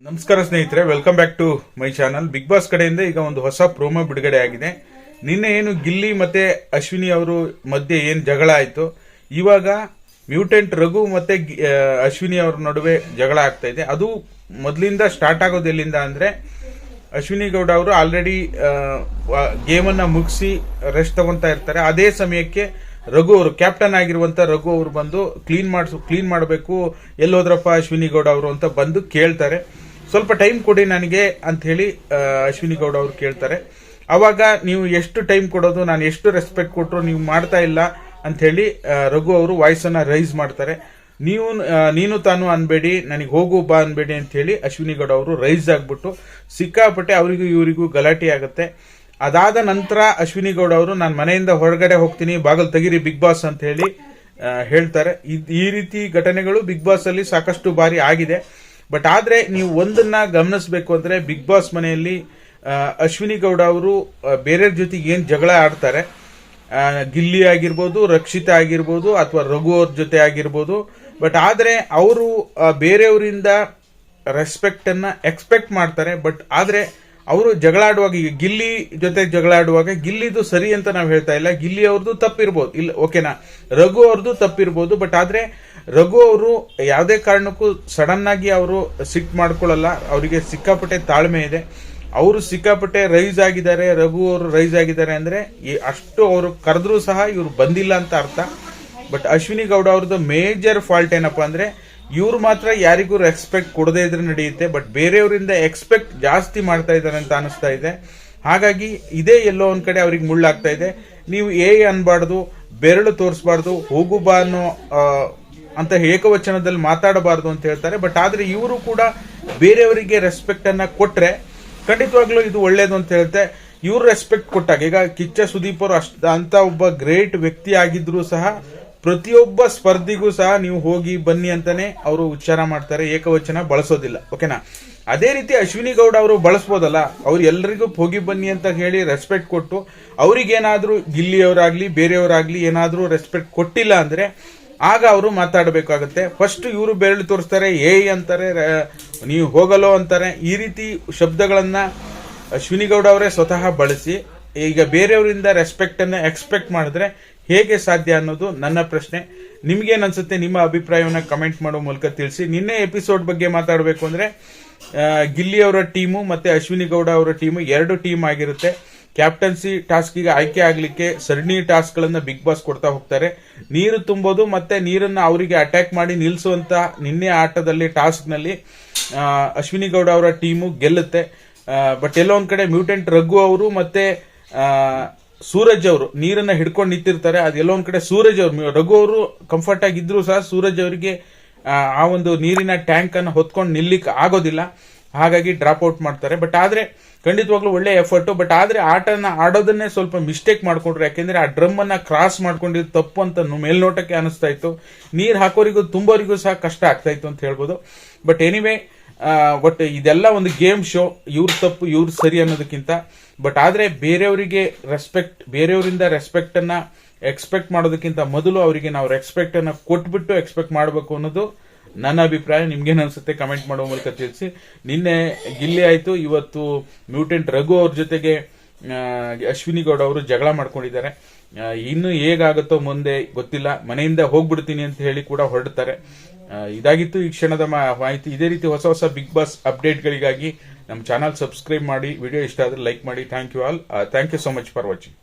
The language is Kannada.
ನಮಸ್ಕಾರ ಸ್ನೇಹಿತರೆ, welcome back to my channel. Bigg Boss ಕಡೆಯಿಂದ ಈಗ ಒಂದು ಹೊಸ ಪ್ರೋಮೋ ಬಿಡುಗಡೆ ಆಗಿದೆ. ನಿನ್ನೆ ಏನು ಗಿಲ್ಲಿ ಮತ್ತೆ ಅಶ್ವಿನಿ ಅವರು ಮಧ್ಯೆ ಏನು ಜಗಳ ಆಯ್ತು, ಇವಾಗ ಮ್ಯೂಟೆಂಟ್ ರಘು ಮತ್ತೆ ಅಶ್ವಿನಿ ಅವ್ರ ನಡುವೆ ಜಗಳ ಆಗ್ತಾ ಇದೆ. ಅದು ಮೊದಲಿಂದ ಸ್ಟಾರ್ಟ್ ಆಗೋದು ಎಲ್ಲಿಂದ ಅಂದ್ರೆ, ಅಶ್ವಿನಿ ಗೌಡ ಅವರು ಆಲ್ರೆಡಿ ಗೇಮ್ ಅನ್ನ ಮುಗಿಸಿ ರೆಸ್ಟ್ ತಗೊಂತಾ ಇರ್ತಾರೆ. ಅದೇ ಸಮಯಕ್ಕೆ ರಘು ಅವರು, ಕ್ಯಾಪ್ಟನ್ ಆಗಿರುವಂತ ರಘು ಅವರು ಬಂದು ಕ್ಲೀನ್ ಮಾಡಬೇಕು, ಎಲ್ಲೋದ್ರಪ್ಪ ಅಶ್ವಿನಿ ಗೌಡ ಅವರು ಅಂತ ಬಂದು ಕೇಳ್ತಾರೆ. ಸ್ವಲ್ಪ ಟೈಮ್ ಕೊಡಿ ನನಗೆ ಅಂತ ಹೇಳಿ ಅಶ್ವಿನಿ ಗೌಡ ಅವರು ಕೇಳ್ತಾರೆ. ಅವಾಗ ನೀವು ಎಷ್ಟು ಟೈಮ್ ಕೊಡೋದು, ನಾನು ಎಷ್ಟು ರೆಸ್ಪೆಕ್ಟ್ ಕೊಟ್ಟರು ನೀವು ಮಾಡ್ತಾ ಇಲ್ಲ ಅಂತ ಹೇಳಿ ರಘು ಅವರು ವಾಯ್ಸ್ ಅನ್ನ ರೈಸ್ ಮಾಡ್ತಾರೆ. ನೀನು ತಾನು ಅನ್ಬೇಡಿ, ನನಗೆ ಹೋಗು ಬಾ ಅನ್ಬೇಡಿ ಅಂತ ಹೇಳಿ ಅಶ್ವಿನಿ ಗೌಡ ಅವರು ರೈಸ್ ಆಗ್ಬಿಟ್ಟು ಸಿಕ್ಕಾಪಟ್ಟೆ ಅವರಿಗೂ ಇವರಿಗೂ ಗಲಾಟೆ ಆಗುತ್ತೆ. ಅದಾದ ನಂತರ ಅಶ್ವಿನಿ ಗೌಡ ಅವರು, ನಾನು ಮನೆಯಿಂದ ಹೊರಗಡೆ ಹೋಗ್ತೀನಿ, ಬಾಗಲ್ ತೆಗಿರಿ ಬಿಗ್ ಬಾಸ್ ಅಂತ ಹೇಳಿ ಹೇಳ್ತಾರೆ. ಈ ರೀತಿ ಘಟನೆಗಳು ಬಿಗ್ ಬಾಸ್ ಅಲ್ಲಿ ಸಾಕಷ್ಟು ಬಾರಿ ಆಗಿದೆ. ಬಟ್ ಆದ್ರೆ ನೀವು ಒಂದನ್ನ ಗಮನಿಸಬೇಕು ಅಂದ್ರೆ, ಬಿಗ್ ಬಾಸ್ ಮನೆಯಲ್ಲಿ ಅಶ್ವಿನಿ ಗೌಡ ಅವರು ಬೇರೆಯವ್ರ ಜೊತೆಗೆ ಏನ್ ಜಗಳ ಆಡ್ತಾರೆ, ಗಿಲ್ಲಿ ಆಗಿರ್ಬೋದು, ರಕ್ಷಿತಾ ಆಗಿರ್ಬೋದು, ಅಥವಾ ರಘು ಅವ್ರ ಜೊತೆ ಆಗಿರ್ಬೋದು, ಬಟ್ ಆದ್ರೆ ಅವರು ಬೇರೆಯವರಿಂದ ರೆಸ್ಪೆಕ್ಟ್ ಅನ್ನ ಎಕ್ಸ್ಪೆಕ್ಟ್ ಮಾಡ್ತಾರೆ. ಬಟ್ ಆದ್ರೆ ಅವರು ಜಗಳ ಆಡುವಾಗ, ಈಗ ಗಿಲ್ಲಿ ಜೊತೆ ಜಗಳ ಆಡುವಾಗ ಗಿಲ್ಲಿದು ಸರಿ ಅಂತ ನಾವು ಹೇಳ್ತಾ ಇಲ್ಲ, ಗಿಲ್ಲಿ ಅವ್ರದ್ದು ತಪ್ಪಿರ್ಬೋದು, ಇಲ್ಲ ಓಕೆನಾ, ರಘು ಅವ್ರದ್ದು ತಪ್ಪಿರ್ಬೋದು. ಬಟ್ ಆದ್ರೆ ರಘು ಅವರು ಯಾವುದೇ ಕಾರಣಕ್ಕೂ ಸಡನ್ ಆಗಿ ಅವರು ಸಿಟ್ ಮಾಡ್ಕೊಳ್ಳಲ್ಲ. ಅವರಿಗೆ ಸಿಕ್ಕಾಪಟ್ಟೆ ತಾಳ್ಮೆ ಇದೆ. ಅವರು ಸಿಕ್ಕಾಪಟ್ಟೆ ರೈಸ್ ಆಗಿದ್ದಾರೆ, ರಘು ಅವರು ರೈಸ್ ಆಗಿದ್ದಾರೆ ಅಂದ್ರೆ ಅಷ್ಟು ಅವರು ಕರೆದ್ರೂ ಸಹ ಇವ್ರು ಬಂದಿಲ್ಲ ಅಂತ ಅರ್ಥ. ಬಟ್ ಅಶ್ವಿನಿ ಗೌಡ ಅವ್ರದ್ದು ಮೇಜರ್ ಫಾಲ್ಟ್ ಏನಪ್ಪಾ ಅಂದ್ರೆ, ಇವ್ರು ಮಾತ್ರ ಯಾರಿಗೂ ರೆಸ್ಪೆಕ್ಟ್ ಕೊಡದೇ ಇದ್ರೆ ನಡೆಯುತ್ತೆ, ಬಟ್ ಬೇರೆಯವರಿಂದ ಎಕ್ಸ್ಪೆಕ್ಟ್ ಜಾಸ್ತಿ ಮಾಡ್ತಾ ಇದ್ದಾರೆ ಅಂತ ಅನಿಸ್ತಾ ಇದೆ. ಹಾಗಾಗಿ ಇದೇ ಎಲ್ಲೋ ಒಂದ್ ಕಡೆ ಅವ್ರಿಗೆ ಮುಳ್ಳಾಗ್ತಾ ಇದೆ. ನೀವು ಅನ್ಬಾರ್ದು, ಬೆರಳು ತೋರಿಸಬಾರ್ದು, ಹೋಗು ಬಾ ಅನ್ನೋ ಅಂತ ಏಕವಚನದಲ್ಲಿ ಮಾತಾಡಬಾರ್ದು ಅಂತ ಹೇಳ್ತಾರೆ. ಬಟ್ ಆದ್ರೆ ಇವರು ಕೂಡ ಬೇರೆಯವರಿಗೆ ರೆಸ್ಪೆಕ್ಟ್ ಅನ್ನ ಕೊಟ್ರೆ ಖಂಡಿತವಾಗ್ಲೂ ಇದು ಒಳ್ಳೇದು ಅಂತ ಹೇಳುತ್ತೆ. ಇವ್ರು ರೆಸ್ಪೆಕ್ಟ್ ಕೊಟ್ಟಾಗ, ಈಗ ಕಿಚ್ಚ ಸುದೀಪ್ ಅವರು ಅಂತ ಒಬ್ಬ ಗ್ರೇಟ್ ವ್ಯಕ್ತಿ ಆಗಿದ್ರು ಸಹ ಪ್ರತಿಯೊಬ್ಬ ಸ್ಪರ್ಧಿಗೂ ಸಹ ನೀವು ಹೋಗಿ ಬನ್ನಿ ಅಂತಾನೆ ಅವರು ಉಚ್ಚಾರ ಮಾಡ್ತಾರೆ, ಏಕವಚನ ಬಳಸೋದಿಲ್ಲ, ಓಕೆನಾ. ಅದೇ ರೀತಿ ಅಶ್ವಿನಿ ಗೌಡ ಅವರು ಬಳಸ್ಬೋದಲ್ಲ, ಅವ್ರು ಎಲ್ಲರಿಗೂ ಹೋಗಿ ಬನ್ನಿ ಅಂತ ಹೇಳಿ ರೆಸ್ಪೆಕ್ಟ್ ಕೊಟ್ಟು, ಅವ್ರಿಗೇನಾದ್ರೂ ಗಿಲ್ಲಿಯವರಾಗ್ಲಿ ಬೇರೆಯವರಾಗ್ಲಿ ಏನಾದ್ರೂ ರೆಸ್ಪೆಕ್ಟ್ ಕೊಟ್ಟಿಲ್ಲ ಅಂದ್ರೆ ಆಗ ಅವರು ಮಾತಾಡಬೇಕಾಗತ್ತೆ. ಫಸ್ಟ್ ಇವರು ಬೆರಳು ತೋರಿಸ್ತಾರೆ, ಅಂತಾರೆ, ನೀವು ಹೋಗಲೋ ಅಂತಾರೆ. ಈ ರೀತಿ ಶಬ್ದಗಳನ್ನ ಅಶ್ವಿನಿ ಗೌಡ ಅವರೇ ಸ್ವತಃ ಬಳಸಿ ಈಗ ಬೇರೆಯವರಿಂದ ರೆಸ್ಪೆಕ್ಟ್ ಅನ್ನ ಎಕ್ಸ್ಪೆಕ್ಟ್ ಮಾಡಿದ್ರೆ ಹೇಗೆ ಸಾಧ್ಯ ಅನ್ನೋದು ನನ್ನ ಪ್ರಶ್ನೆ. ನಿಮ್ಗೇನ್ ಅನ್ಸುತ್ತೆ? ನಿಮ್ಮ ಅಭಿಪ್ರಾಯವನ್ನ ಕಮೆಂಟ್ ಮಾಡೋ ಮೂಲಕ ತಿಳಿಸಿ. ನಿನ್ನೆ ಎಪಿಸೋಡ್ ಬಗ್ಗೆ ಮಾತಾಡಬೇಕು ಅಂದ್ರೆ, ಗಿಲ್ಲಿ ಅವರ ಟೀಮು ಮತ್ತೆ ಅಶ್ವಿನಿ ಗೌಡ ಅವರ ಟೀಮು ಎರಡು ಟೀಮ್ ಆಗಿರುತ್ತೆ. ಕ್ಯಾಪ್ಟನ್ಸಿ ಟಾಸ್ಕ್ಗೆ ಆಯ್ಕೆ ಆಗ್ಲಿಕ್ಕೆ ಸರಣಿ ಟಾಸ್ಕ್ ಗಳನ್ನ ಬಿಗ್ ಬಾಸ್ ಕೊಡ್ತಾ ಹೋಗ್ತಾರೆ. ನೀರು ತುಂಬೋದು ಮತ್ತೆ ನೀರನ್ನ ಅವರಿಗೆ ಅಟ್ಯಾಕ್ ಮಾಡಿ ನಿಲ್ಲಿಸುವಂತ ನಿನ್ನೆ ಆಟದಲ್ಲಿ ಟಾಸ್ಕ್ ನಲ್ಲಿ ಅಶ್ವಿನಿ ಗೌಡ ಅವರ ಟೀಮು ಗೆಲ್ಲುತ್ತೆ. ಬಟ್ ಎಲ್ಲೋ ಒಂದ್ ಕಡೆ ಮ್ಯೂಟೆಂಟ್ ರಘು ಅವರು ಮತ್ತೆ ಸೂರಜ್ ಅವರು ನೀರನ್ನ ಹಿಡ್ಕೊಂಡು ನಿಂತಿರ್ತಾರೆ. ಅದೆಲ್ಲೋ ಒಂದ್ ಕಡೆ ಸೂರಜ್ ಅವರು, ರಘು ಅವರು ಕಂಫರ್ಟ್ ಆಗಿದ್ರು ಸಹ ಸೂರಜ್ ಅವರಿಗೆ ಆ ಒಂದು ನೀರಿನ ಟ್ಯಾಂಕ್ ಅನ್ನು ಹೊತ್ಕೊಂಡು ನಿಲ್ಲಿಕ್ಕೆ ಆಗೋದಿಲ್ಲ. ಹಾಗಾಗಿ ಡ್ರಾಪ್ ಔಟ್ ಮಾಡ್ತಾರೆ. ಬಟ್ ಆದ್ರೆ ಖಂಡಿತವಾಗ್ಲೂ ಒಳ್ಳೆ ಎಫರ್ಟ್. ಬಟ್ ಆದ್ರೆ ಆಟನ ಆಡೋದನ್ನೇ ಸ್ವಲ್ಪ ಮಿಸ್ಟೇಕ್ ಮಾಡ್ಕೊಂಡ್ರು. ಯಾಕೆಂದ್ರೆ ಆ ಡ್ರಮ್ ಅನ್ನ ಕ್ರಾಸ್ ಮಾಡ್ಕೊಂಡಿದ್ದು ತಪ್ಪು ಅಂತ ಮೇಲ್ನೋಟಕ್ಕೆ ಅನಿಸ್ತಾ ಇತ್ತು. ನೀರ್ ಹಾಕೋರಿಗೂ ತುಂಬೋರಿಗೂ ಸಹ ಕಷ್ಟ ಆಗ್ತಾ ಇತ್ತು ಅಂತ ಹೇಳ್ಬೋದು. ಬಟ್ ಎನಿವೇ, ಬಟ್ ಇದೆಲ್ಲ ಒಂದು ಗೇಮ್ ಶೋ. ಇವ್ರ ತಪ್ಪು ಇವ್ರ ಸರಿ ಅನ್ನೋದಕ್ಕಿಂತ, ಬಟ್ ಆದ್ರೆ ಬೇರೆಯವರಿಗೆ ಬೇರೆಯವರಿಂದ ರೆಸ್ಪೆಕ್ಟ್ ಅನ್ನ ಎಕ್ಸ್ಪೆಕ್ಟ್ ಮಾಡೋದಕ್ಕಿಂತ ಮೊದಲು ಅವರಿಗೆ ನಾವು ರೆಸ್ಪೆಕ್ಟ್ ಅನ್ನ ಕೊಟ್ಬಿಟ್ಟು ಎಕ್ಸ್ಪೆಕ್ಟ್ ಮಾಡಬೇಕು ಅನ್ನೋದು ನನ್ನ ಅಭಿಪ್ರಾಯ. ನಿಮ್ಗೇನ್ ಅನ್ಸುತ್ತೆ ಕಮೆಂಟ್ ಮಾಡುವ ಮೂಲಕ ತಿಳಿಸಿ. ನಿನ್ನೆ ಗಿಲ್ಲಿ ಆಯ್ತು, ಇವತ್ತು ಮ್ಯೂಟೆಂಟ್ ರಘು ಅವ್ರ ಜೊತೆಗೆ ಅಶ್ವಿನಿ ಗೌಡ ಅವರು ಜಗಳ ಮಾಡ್ಕೊಂಡಿದ್ದಾರೆ. ಇನ್ನು ಹೇಗಾಗುತ್ತೋ ಮುಂದೆ ಗೊತ್ತಿಲ್ಲ. ಮನೆಯಿಂದ ಹೋಗ್ಬಿಡ್ತೀನಿ ಅಂತ ಹೇಳಿ ಕೂಡ ಹೊರಡ್ತಾರೆ. ಇದಾಗಿತ್ತು ಈ ಕ್ಷಣದ ಮಾಹಿತಿ. ಇದೇ ರೀತಿ ಹೊಸ ಹೊಸ ಬಿಗ್ ಬಾಸ್ ಅಪ್ಡೇಟ್ಗಳಿಗಾಗಿ ನಮ್ಮ ಚಾನಲ್ ಸಬ್ಸ್ಕ್ರೈಬ್ ಮಾಡಿ. ವಿಡಿಯೋ ಇಷ್ಟ ಆದ್ರೆ ಲೈಕ್ ಮಾಡಿ. Thank you all. Thank you so much for watching.